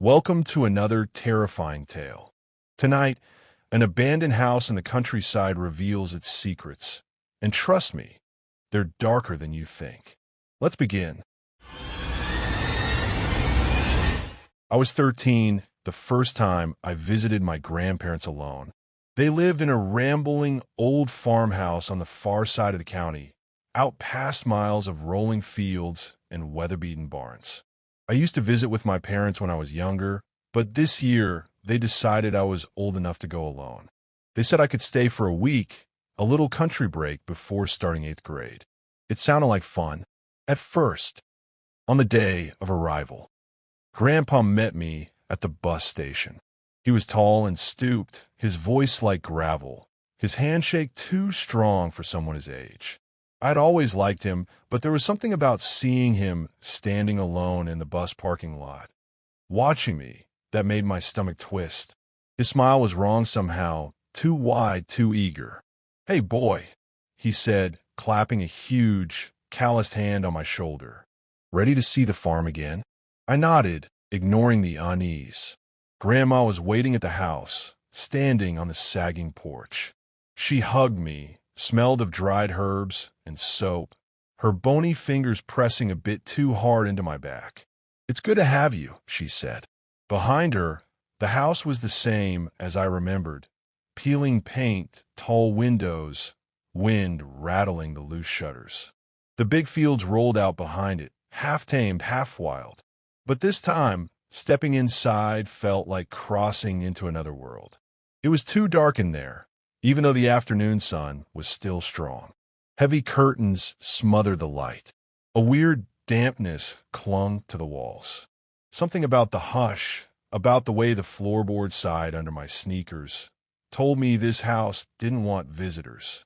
Welcome to another terrifying tale. Tonight, an abandoned house in the countryside reveals its secrets. And trust me, they're darker than you think. Let's begin. I was 13 the first time I visited my grandparents alone. They lived in a rambling old farmhouse on the far side of the county, out past miles of rolling fields and weather-beaten barns. I used to visit with my parents when I was younger, but this year they decided I was old enough to go alone. They said I could stay for a week, a little country break before starting 8th grade. It sounded like fun. At first, on the day of arrival, Grandpa met me at the bus station. He was tall and stooped, his voice like gravel, his handshake too strong for someone his age. I'd always liked him, but there was something about seeing him standing alone in the bus parking lot, watching me, that made my stomach twist. His smile was wrong somehow, too wide, too eager. "Hey, boy," he said, clapping a huge, calloused hand on my shoulder. "Ready to see the farm again?" I nodded, ignoring the unease. Grandma was waiting at the house, standing on the sagging porch. She hugged me, smelled of dried herbs and soap, her bony fingers pressing a bit too hard into my back. "It's good to have you," she said. Behind her, the house was the same as I remembered. Peeling paint, tall windows, wind rattling the loose shutters. The big fields rolled out behind it, half tamed, half wild. But this time, stepping inside felt like crossing into another world. It was too dark in there, even though the afternoon sun was still strong. Heavy curtains smothered the light. A weird dampness clung to the walls. Something about the hush, about the way the floorboard sighed under my sneakers, told me this house didn't want visitors.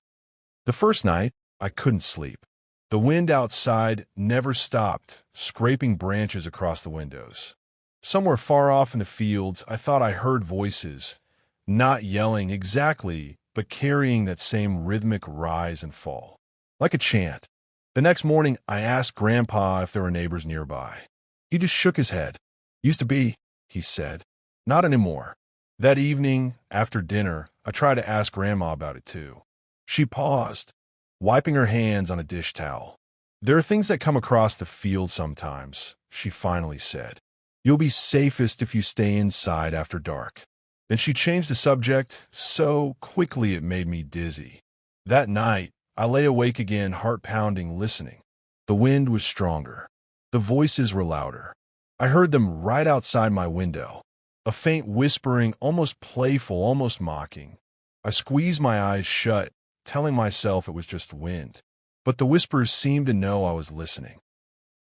The first night, I couldn't sleep. The wind outside never stopped, scraping branches across the windows. Somewhere far off in the fields, I thought I heard voices, not yelling exactly, but carrying that same rhythmic rise and fall, like a chant. The next morning, I asked Grandpa if there were neighbors nearby. He just shook his head. "Used to be," he said. "Not anymore." That evening, after dinner, I tried to ask Grandma about it too. She paused, wiping her hands on a dish towel. "There are things that come across the field sometimes," she finally said. "You'll be safest if you stay inside after dark." Then she changed the subject so quickly it made me dizzy. That night, I lay awake again, heart pounding, listening. The wind was stronger. The voices were louder. I heard them right outside my window. A faint whispering, almost playful, almost mocking. I squeezed my eyes shut, telling myself it was just wind. But the whispers seemed to know I was listening.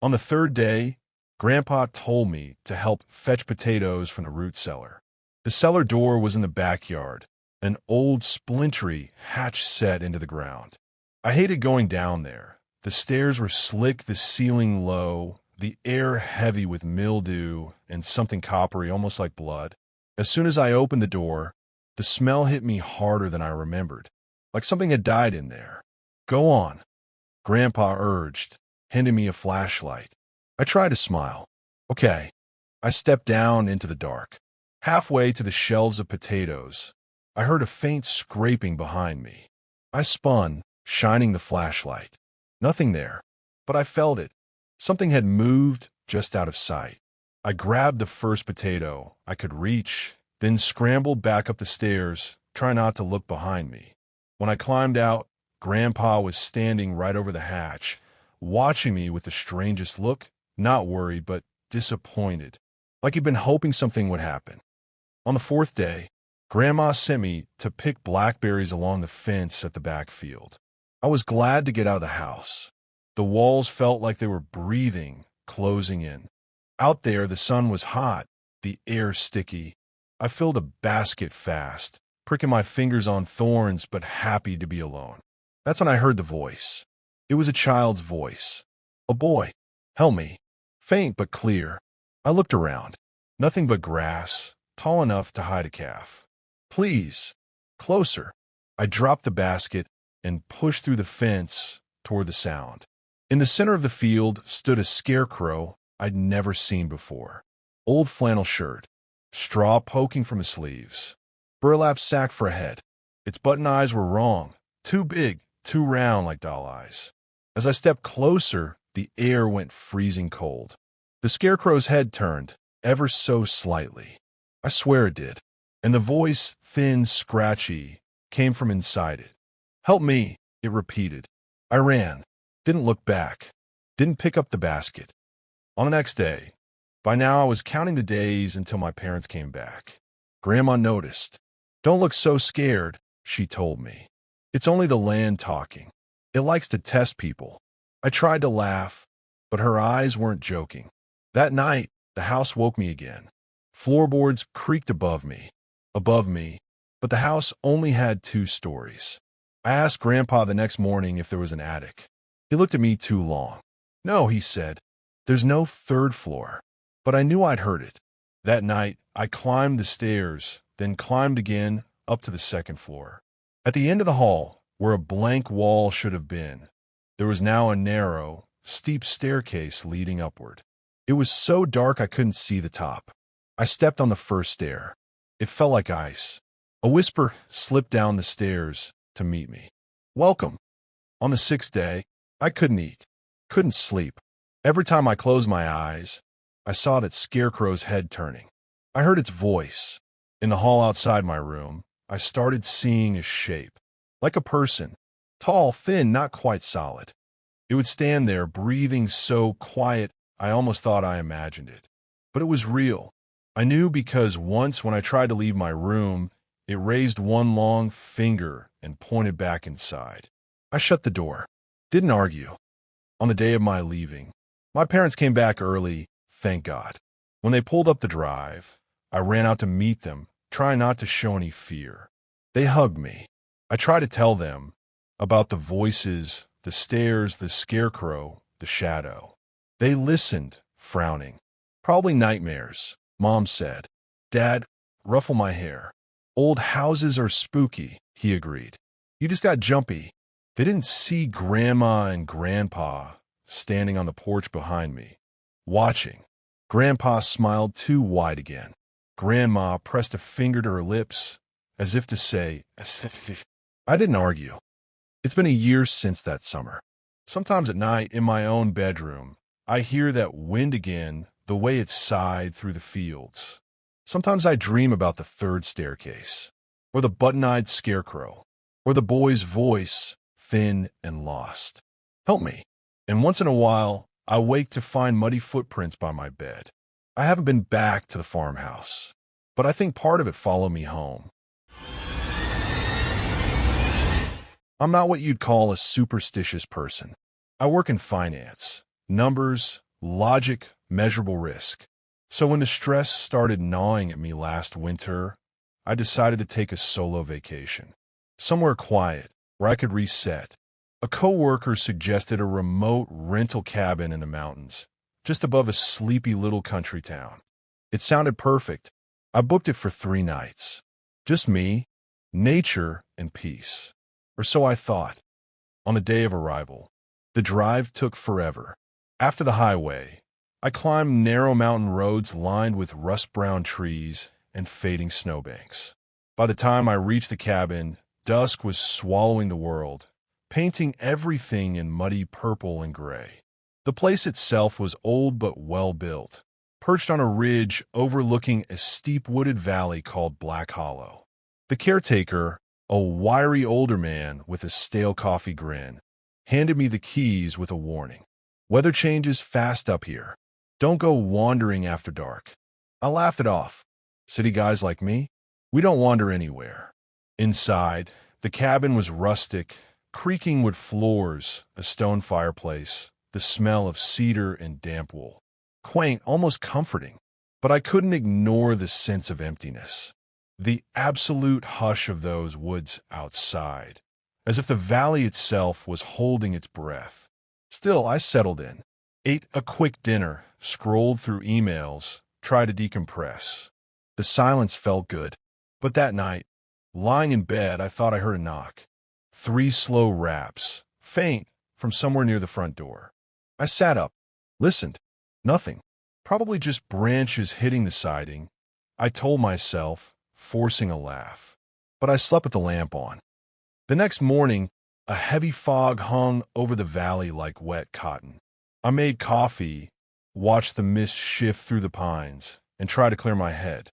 On the third day, Grandpa told me to help fetch potatoes from the root cellar. The cellar door was in the backyard, an old splintery hatch set into the ground. I hated going down there. The stairs were slick, the ceiling low, the air heavy with mildew and something coppery, almost like blood. As soon as I opened the door, the smell hit me harder than I remembered, like something had died in there. "Go on," Grandpa urged, handing me a flashlight. I tried to smile. "Okay." I stepped down into the dark. Halfway to the shelves of potatoes, I heard a faint scraping behind me. I spun, shining the flashlight. Nothing there, but I felt it. Something had moved just out of sight. I grabbed the first potato I could reach, then scrambled back up the stairs, trying not to look behind me. When I climbed out, Grandpa was standing right over the hatch, watching me with the strangest look, not worried, but disappointed, like he'd been hoping something would happen. On the fourth day, Grandma sent me to pick blackberries along the fence at the backfield. I was glad to get out of the house. The walls felt like they were breathing, closing in. Out there, the sun was hot, the air sticky. I filled a basket fast, pricking my fingers on thorns, but happy to be alone. That's when I heard the voice. It was a child's voice. "A boy. Help me." Faint but clear. I looked around. Nothing but grass, tall enough to hide a calf. "Please, closer." I dropped the basket and pushed through the fence toward the sound. In the center of the field stood a scarecrow I'd never seen before. old flannel shirt, straw poking from his sleeves, burlap sack for a head. Its button eyes were wrong, too big, too round like doll eyes. As I stepped closer, the air went freezing cold. The scarecrow's head turned, ever so slightly. I swear it did. And the voice, thin, scratchy, came from inside it. "Help me," it repeated. I ran, didn't look back, didn't pick up the basket. On the next day, by now I was counting the days until my parents came back. Grandma noticed. "Don't look so scared," she told me. "It's only the land talking. It likes to test people." I tried to laugh, but her eyes weren't joking. That night, the house woke me again. Floorboards creaked above me, but the house only had 2 stories. I asked Grandpa the next morning if there was an attic. He looked at me too long. "No," he said, "there's no 3rd floor." But I knew I'd heard it. That night, I climbed the stairs, then climbed again up to the 2nd floor. At the end of the hall, where a blank wall should have been, there was now a narrow, steep staircase leading upward. It was so dark I couldn't see the top. I stepped on the first stair. It felt like ice. A whisper slipped down the stairs to meet me. "Welcome." On the 6th day, I couldn't eat, couldn't sleep. Every time I closed my eyes, I saw that scarecrow's head turning. I heard its voice. In the hall outside my room, I started seeing a shape. Like a person. Tall, thin, not quite solid. It would stand there, breathing so quiet I almost thought I imagined it. But it was real. I knew because once when I tried to leave my room, it raised one long finger and pointed back inside. I shut the door. Didn't argue. On the day of my leaving, my parents came back early, thank God. When they pulled up the drive, I ran out to meet them, trying not to show any fear. They hugged me. I tried to tell them about the voices, the stairs, the scarecrow, the shadow. They listened, frowning. "Probably nightmares," Mom said. "Dad, ruffle my hair." "Old houses are spooky," he agreed. "You just got jumpy." They didn't see Grandma and Grandpa standing on the porch behind me, watching. Grandpa smiled too wide again. Grandma pressed a finger to her lips, as if to say, I didn't argue. It's been a year since that summer. Sometimes at night, in my own bedroom, I hear that wind again, the way it sighed through the fields. Sometimes I dream about the 3rd staircase, or the button-eyed scarecrow, or the boy's voice, thin and lost. Help me. And once in a while, I wake to find muddy footprints by my bed. I haven't been back to the farmhouse, but I think part of it followed me home. I'm not what you'd call a superstitious person. I work in finance, numbers, logic, measurable risk. So when the stress started gnawing at me last winter, I decided to take a solo vacation. Somewhere quiet, where I could reset. A coworker suggested a remote rental cabin in the mountains, just above a sleepy little country town. It sounded perfect. I booked it for 3 nights. Just me, nature, and peace. Or so I thought. On the day of arrival, the drive took forever. After the highway, I climbed narrow mountain roads lined with rust-brown trees and fading snowbanks. By the time I reached the cabin, dusk was swallowing the world, painting everything in muddy purple and gray. The place itself was old but well-built, perched on a ridge overlooking a steep wooded valley called Black Hollow. The caretaker, a wiry older man with a stale coffee grin, handed me the keys with a warning. "Weather changes fast up here. Don't go wandering after dark." I laughed it off. City guys like me, we don't wander anywhere. Inside, the cabin was rustic, creaking wood floors, a stone fireplace, the smell of cedar and damp wool. Quaint, almost comforting, but I couldn't ignore the sense of emptiness. The absolute hush of those woods outside, as if the valley itself was holding its breath. Still, I settled in, ate a quick dinner, scrolled through emails, tried to decompress. The silence felt good, but that night, lying in bed, I thought I heard a knock. 3 slow raps, faint, from somewhere near the front door. I sat up, listened. Nothing. Probably just branches hitting the siding, I told myself, forcing a laugh. But I slept with the lamp on. The next morning, a heavy fog hung over the valley like wet cotton. I made coffee, watched the mist shift through the pines, and tried to clear my head.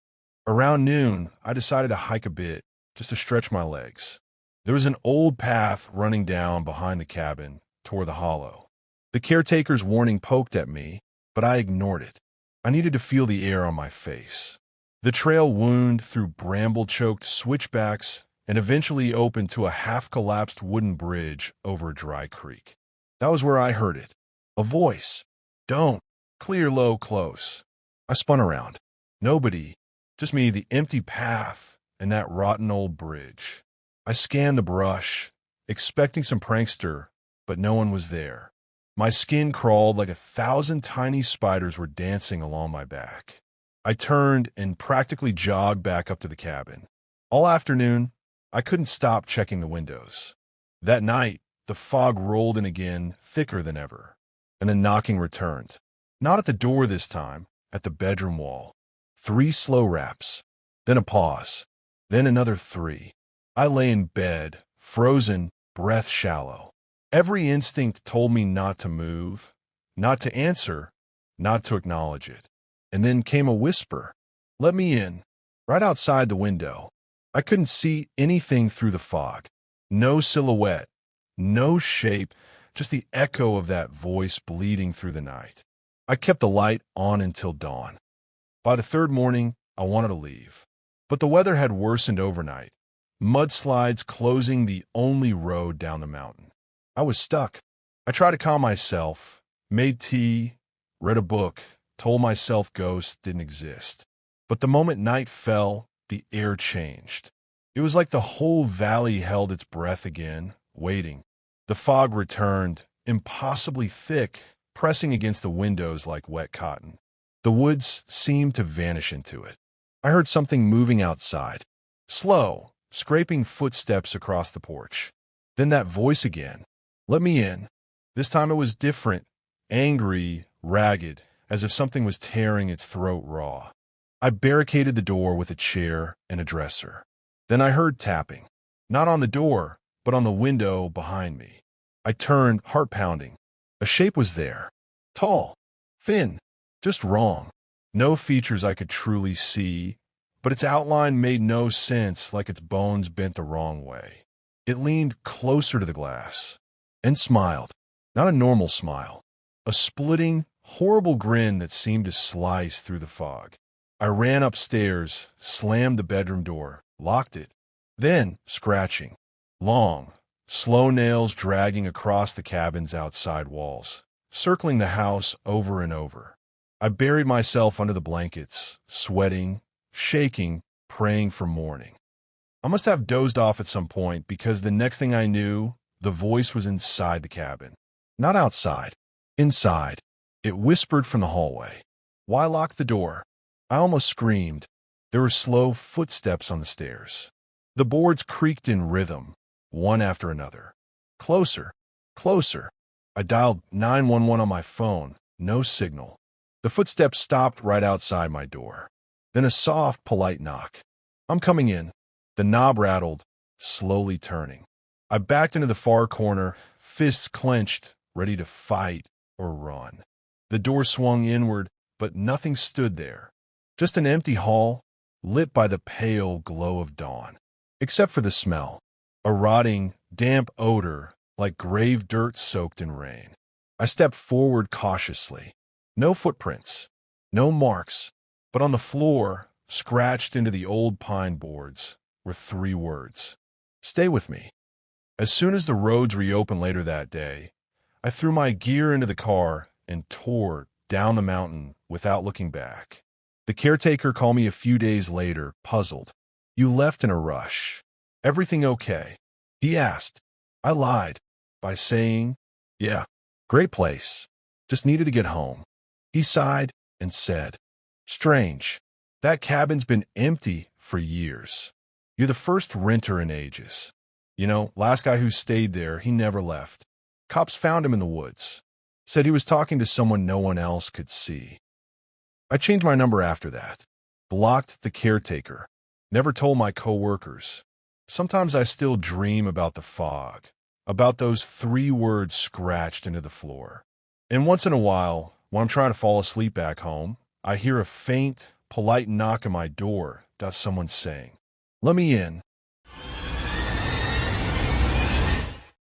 Around noon, I decided to hike a bit, just to stretch my legs. There was an old path running down behind the cabin toward the hollow. The caretaker's warning poked at me, but I ignored it. I needed to feel the air on my face. The trail wound through bramble-choked switchbacks and eventually opened to a half-collapsed wooden bridge over a dry creek. That was where I heard it. A voice. Don't. Clear, low, close. I spun around. Nobody. Just me, the empty path, and that rotten old bridge. I scanned the brush, expecting some prankster, but no one was there. My skin crawled like 1,000 tiny spiders were dancing along my back. I turned and practically jogged back up to the cabin. All afternoon, I couldn't stop checking the windows. That night, the fog rolled in again, thicker than ever, and the knocking returned. Not at the door this time, at the bedroom wall. 3 slow raps, then a pause, then another 3. I lay in bed, frozen, breath shallow. Every instinct told me not to move, not to answer, not to acknowledge it. And then came a whisper. Let me in, right outside the window. I couldn't see anything through the fog. No silhouette, no shape, just the echo of that voice bleeding through the night. I kept the light on until dawn. By the 3rd morning, I wanted to leave. But the weather had worsened overnight, mudslides closing the only road down the mountain. I was stuck. I tried to calm myself, made tea, read a book, told myself ghosts didn't exist. But the moment night fell, the air changed. It was like the whole valley held its breath again, waiting. The fog returned, impossibly thick, pressing against the windows like wet cotton. The woods seemed to vanish into it. I heard something moving outside. Slow, scraping footsteps across the porch. Then that voice again. Let me in. This time it was different, angry, ragged, as if something was tearing its throat raw. I barricaded the door with a chair and a dresser. Then I heard tapping. Not on the door, but on the window behind me. I turned, heart pounding. A shape was there. Tall, thin, just wrong. No features I could truly see, but its outline made no sense, like its bones bent the wrong way. It leaned closer to the glass and smiled. Not a normal smile. A splitting, horrible grin that seemed to slice through the fog. I ran upstairs, slammed the bedroom door, locked it. Then, scratching. Long, slow nails dragging across the cabin's outside walls, circling the house over and over. I buried myself under the blankets, sweating, shaking, praying for morning. I must have dozed off at some point because the next thing I knew, the voice was inside the cabin. Not outside. Inside. It whispered from the hallway. Why lock the door? I almost screamed. There were slow footsteps on the stairs. The boards creaked in rhythm, one after another. Closer. Closer. I dialed 911 on my phone. No signal. The footsteps stopped right outside my door. Then a soft, polite knock. I'm coming in. The knob rattled, slowly turning. I backed into the far corner, fists clenched, ready to fight or run. The door swung inward, but nothing stood there. Just an empty hall, lit by the pale glow of dawn. Except for the smell. A rotting, damp odor, like grave dirt soaked in rain. I stepped forward cautiously. No footprints, no marks, but on the floor, scratched into the old pine boards, were 3 words. Stay with me. As soon as the roads reopened later that day, I threw my gear into the car and tore down the mountain without looking back. The caretaker called me a few days later, puzzled. You left in a rush. Everything okay? He asked. I lied by saying, yeah, great place. Just needed to get home. He sighed and said, strange. That cabin's been empty for years. You're the first renter in ages. You know, last guy who stayed there, he never left. Cops found him in the woods. Said he was talking to someone no one else could see. I changed my number after that. Blocked the caretaker. Never told my coworkers. Sometimes I still dream about the fog, about those 3 words scratched into the floor. And once in a while, when I'm trying to fall asleep back home, I hear a faint, polite knock on my door. That's someone saying, "Let me in."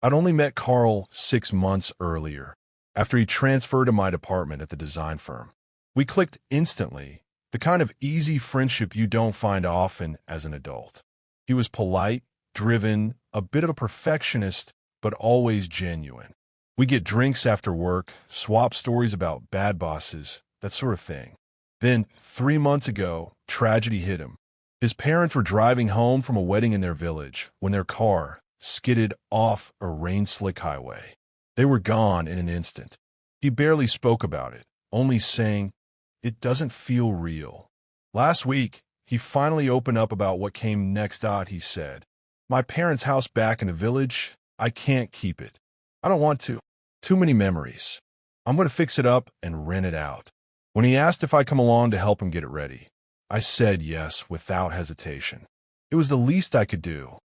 I'd only met Carl 6 months earlier, after he transferred to my department at the design firm. We clicked instantly, the kind of easy friendship you don't find often as an adult. He was polite, driven, a bit of a perfectionist, but always genuine. We get drinks after work, swap stories about bad bosses, that sort of thing. Then, 3 months ago, tragedy hit him. His parents were driving home from a wedding in their village when their car skidded off a rain-slick highway. They were gone in an instant. He barely spoke about it, only saying, "It doesn't feel real." Last week, he finally opened up about what came next. He said, "My parents' house back in the village, I can't keep it. I don't want to. Too many memories. I'm going to fix it up and rent it out." When he asked if I'd come along to help him get it ready, I said yes without hesitation. It was the least I could do.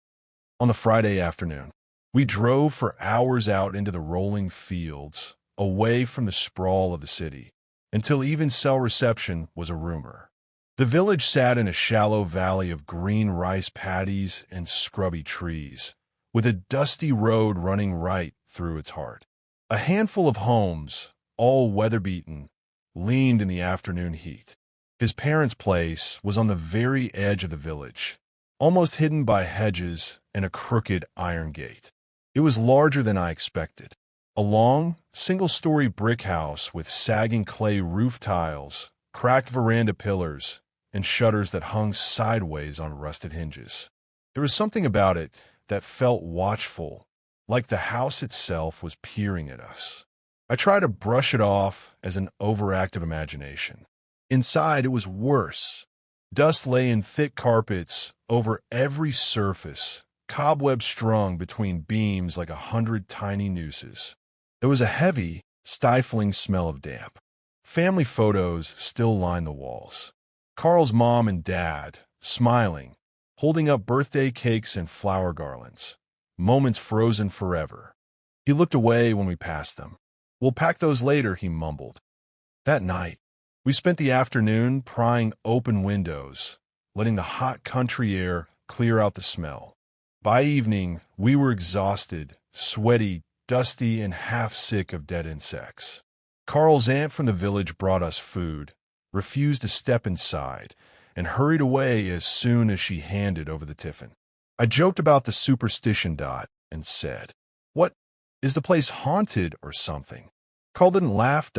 On the Friday afternoon, we drove for hours out into the rolling fields, away from the sprawl of the city, until even cell reception was a rumor. The village sat in a shallow valley of green rice paddies and scrubby trees, with a dusty road running right through its heart. A handful of homes, all weather-beaten, leaned in the afternoon heat. His parents' place was on the very edge of the village, almost hidden by hedges and a crooked iron gate. It was larger than I expected. A long, single-story brick house with sagging clay roof tiles, cracked veranda pillars, and shutters that hung sideways on rusted hinges. There was something about it that felt watchful, like the house itself was peering at us. I tried to brush it off as an overactive imagination. Inside, it was worse. Dust lay in thick carpets over every surface, cobwebs strung between beams like 100 tiny nooses. There was a heavy, stifling smell of damp. Family photos still lined the walls. Carl's mom and dad, smiling, holding up birthday cakes and flower garlands, moments frozen forever. He looked away when we passed them. "We'll pack those later," he mumbled. That night, we spent the afternoon prying open windows, letting the hot country air clear out the smell. By evening, we were exhausted, sweaty, dusty, and half sick of dead insects. Carl's aunt from the village brought us food, refused to step inside, and hurried away as soon as she handed over the tiffin. I joked about the superstition and said, "What, is the place haunted or something?" Carl didn't laugh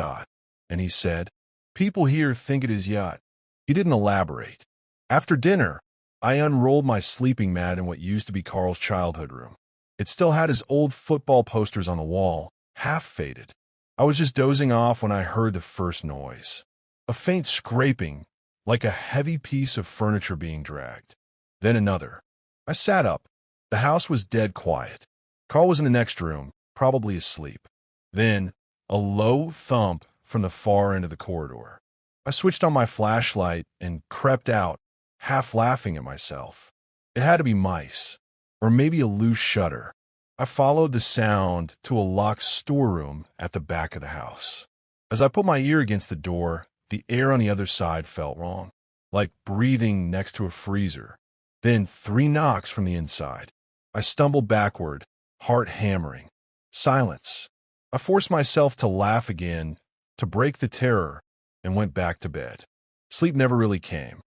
and he said, "People here think it is yacht." He didn't elaborate. After dinner, I unrolled my sleeping mat in what used to be Carl's childhood room. It still had his old football posters on the wall, half faded. I was just dozing off when I heard the first noise. A faint scraping, like a heavy piece of furniture being dragged. Then another. I sat up. The house was dead quiet. Carl was in the next room, probably asleep. Then, a low thump from the far end of the corridor. I switched on my flashlight and crept out, half laughing at myself. It had to be mice, or maybe a loose shutter. I followed the sound to a locked storeroom at the back of the house. As I put my ear against the door, the air on the other side felt wrong, like breathing next to a freezer. Then 3 knocks from the inside. I stumbled backward, heart hammering. Silence. I forced myself to laugh again, to break the terror, and went back to bed. Sleep never really came.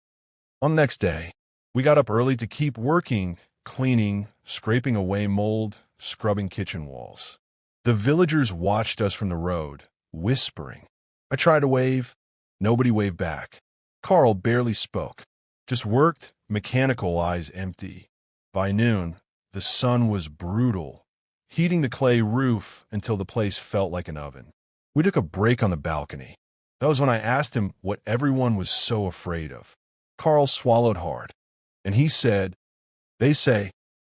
On the next day, we got up early to keep working, cleaning, scraping away mold, scrubbing kitchen walls. The villagers watched us from the road, whispering. I tried to wave. Nobody waved back. Carl barely spoke, just worked, mechanical eyes empty. By noon, the sun was brutal, heating the clay roof until the place felt like an oven. We took a break on the balcony. That was when I asked him what everyone was so afraid of. Carl swallowed hard, and he said, "They say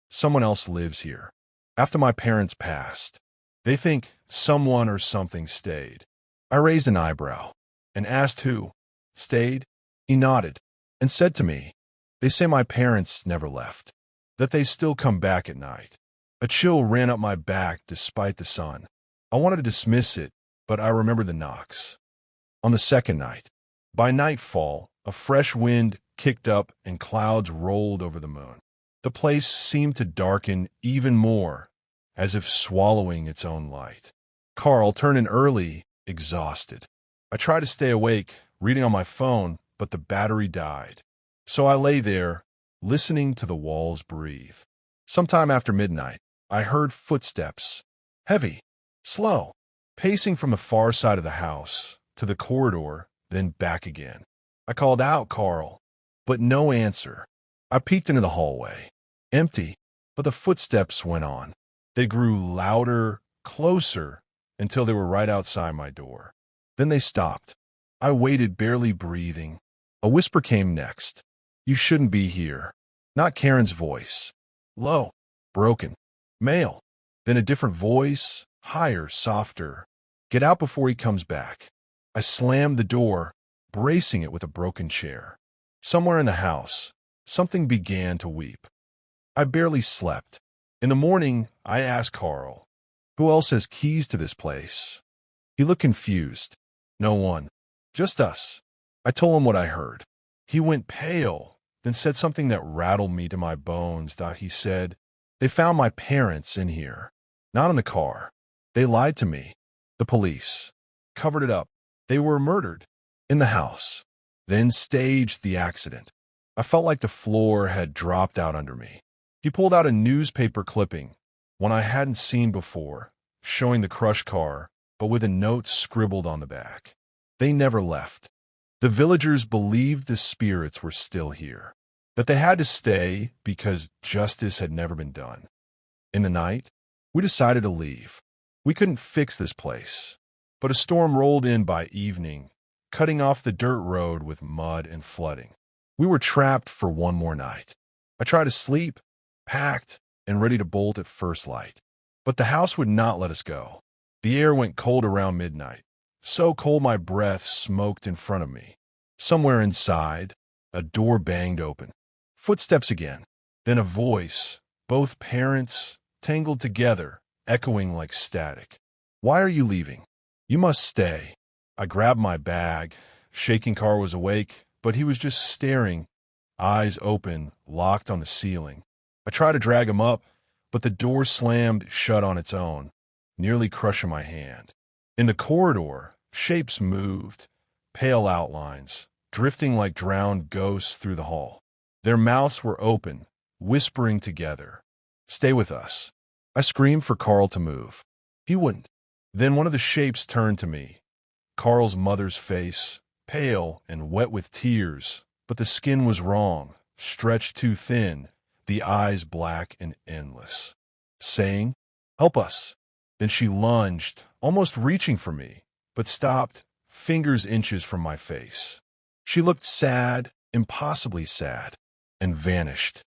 someone else lives here. After my parents passed, they think someone or something stayed." I raised an eyebrow and asked who. Stayed? He nodded and said to me, "They say my parents never left, that they still come back at night." A chill ran up my back despite the sun. I wanted to dismiss it, but I remembered the knocks. On the second night, by nightfall, a fresh wind kicked up and clouds rolled over the moon. The place seemed to darken even more, as if swallowing its own light. Carl turned in early, exhausted. I tried to stay awake, reading on my phone, but the battery died. So I lay there, listening to the walls breathe. Sometime after midnight, I heard footsteps, heavy, slow, pacing from the far side of the house to the corridor, then back again. I called out, "Carl," but no answer. I peeked into the hallway. Empty, but the footsteps went on. They grew louder, closer, until they were right outside my door. Then they stopped. I waited, barely breathing. A whisper came next. "You shouldn't be here." Not Karen's voice. Low, broken, male. Then a different voice, higher, softer. "Get out before he comes back." I slammed the door, bracing it with a broken chair. Somewhere in the house, something began to weep. I barely slept. In the morning, I asked Carl, "Who else has keys to this place?" He looked confused. "No one. Just us." I told him what I heard. He went pale, then said something that rattled me to my bones. He said, "They found my parents in here. Not in the car. They lied to me. The police covered it up. They were murdered in the house, then staged the accident." I felt like the floor had dropped out under me. He pulled out a newspaper clipping, one I hadn't seen before, showing the crushed car, but with a note scribbled on the back. They never left. The villagers believed the spirits were still here, that they had to stay because justice had never been done. In the night, we decided to leave. We couldn't fix this place, but a storm rolled in by evening, cutting off the dirt road with mud and flooding. We were trapped for one more night. I tried to sleep, packed and ready to bolt at first light. But the house would not let us go. The air went cold around midnight, so cold my breath smoked in front of me. Somewhere inside, a door banged open. Footsteps again, then a voice, both parents tangled together, echoing like static. "Why are you leaving? You must stay." I grabbed my bag. Shaking Carl was awake, but he was just staring, eyes open, locked on the ceiling. I tried to drag him up, but the door slammed shut on its own, nearly crushing my hand. In the corridor, shapes moved, pale outlines, drifting like drowned ghosts through the hall. Their mouths were open, whispering together. "Stay with us." I screamed for Carl to move. He wouldn't. Then one of the shapes turned to me. Carl's mother's face, pale and wet with tears, but the skin was wrong, stretched too thin, the eyes black and endless, saying, "Help us." Then she lunged, almost reaching for me, but stopped, fingers inches from my face. She looked sad, impossibly sad, and vanished.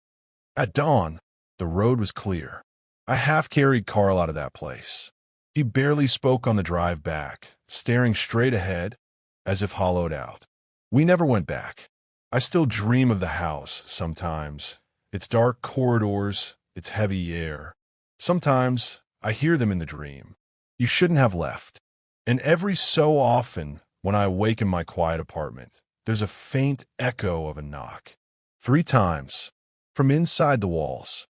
At dawn, the road was clear. I half-carried Carl out of that place. He barely spoke on the drive back, staring straight ahead, as if hollowed out. We never went back. I still dream of the house sometimes, its dark corridors, its heavy air. Sometimes I hear them in the dream. "You shouldn't have left." And every so often, when I awake in my quiet apartment, there's a faint echo of a knock. 3 times, from inside the walls.